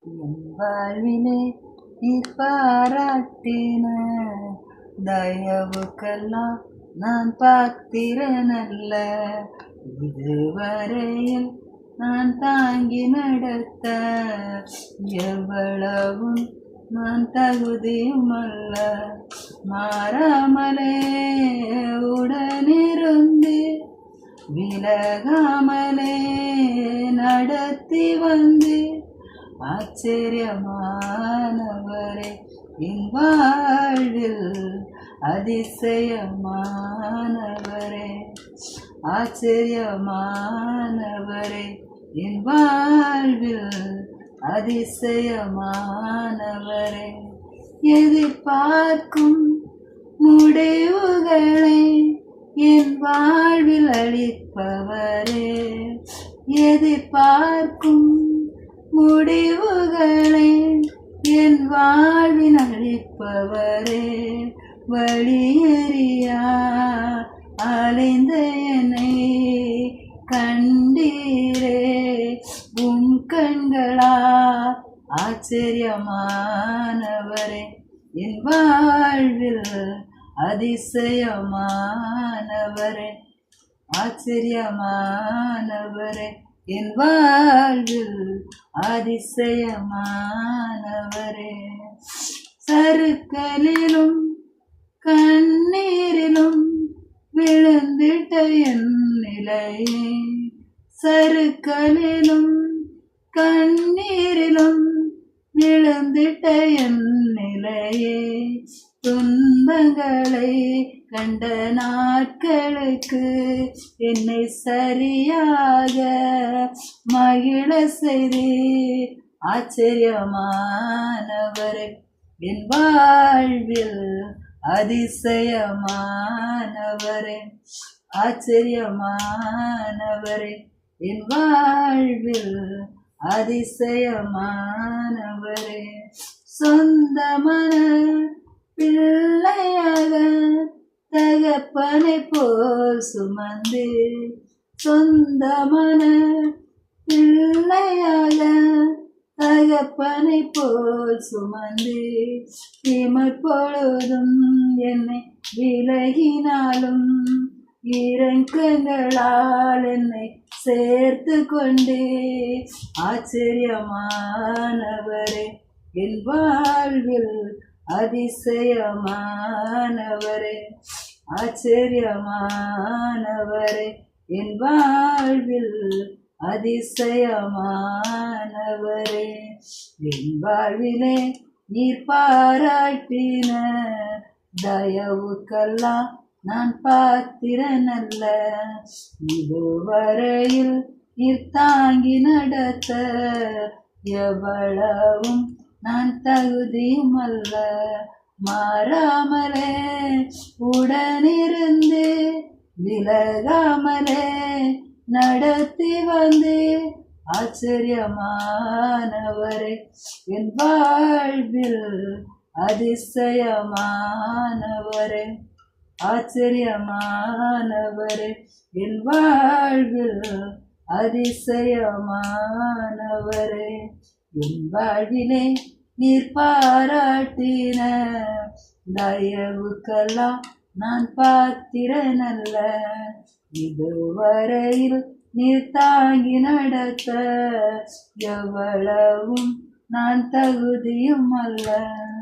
என் வாழ்விலே நீர் பாராட்டின தயவுக்கெல்லாம் நான் பாத்திரனல்ல. இதுவரையில் நான் தாங்கி நடத்த எவ்வளவும் நான் தகுதியும் அல்ல. மாறாமலே உடனிருந்து விலகாமலே நடத்தி வந்து ஆச்சரியமானவரே என் வாழ்வில் அதிசயமானவரே. ஆச்சரியமானவரே என் வாழ்வில் அதிசயமானவரே. எதிர்பார்க்கும் முடிவுகளை என் வாழ்வில் அளிப்பவரே. எதிர்பார்க்கும் முடிவுகளை என் வாழ்வில் அளிப்பவரே. வழியறியா அலைந்த என்னை கண்டீரே உம் கண்களா. ஆச்சரியமானவரே என் வாழ்வில் அதிசயமானவரே. ஆச்சரியமானவரே என் வாழ்வில் அதிசயமானவரே. சறுக்கலிலும் கண்ணீரிலும் விழுந்திட்ட என் நிலையே. சறுக்கலிலும் கண்ணீரிலும் விழுந்திட்ட என் நிலையே. துன்பங்களை கண்ட நாட்களுக்கு என்னை சரியாக மகிழ செய்தி. ஆச்சரியமானவரே என் வாழ்வில் அதிசயமானவரே. ஆச்சரியமானவரே என் வாழ்வில் அதிசயமானவரே. சொந்தமான பிள்ளையாக தகப்பனை போல் சுமந்து. சொந்தமான பிள்ளையாக தகப்பனை போல் சுமந்து. பொழுதும் என்னை விலகினாலும் இரக்கங்களால் என்னை சேர்த்து கொண்டே. ஆச்சரியமானவரே என் வாழ்வில் அதிசயமானவரே. ஆச்சரியமானவரே என் வாழ்வில் அதிசயமானவரே. என் வாழ்விலே நீர் பாராட்டின தயவுக்கெல்லாம் நான் பாத்திரனல்ல. இதுவரையில் நீர் தாங்கி நடத்த எவ்வளவும் நான் தகுதியும் அல்ல. மாறாமலே உடனிருந்து விலகாமலே நடத்தி வந்து. ஆச்சரியமானவரே என் வாழ்வில் அதிசயமானவரே. ஆச்சரியமானவரே என் வாழ்வில் அதிசயமானவரே. என் வாழ்விலே நீர் பாராட்டின தயவுக்கெல்லாம் நான் பாத்திரனல்ல. இதுவரையில் நீர் தாங்கி நடத்த எவ்வளவும் நான் தகுதியும் அல்ல.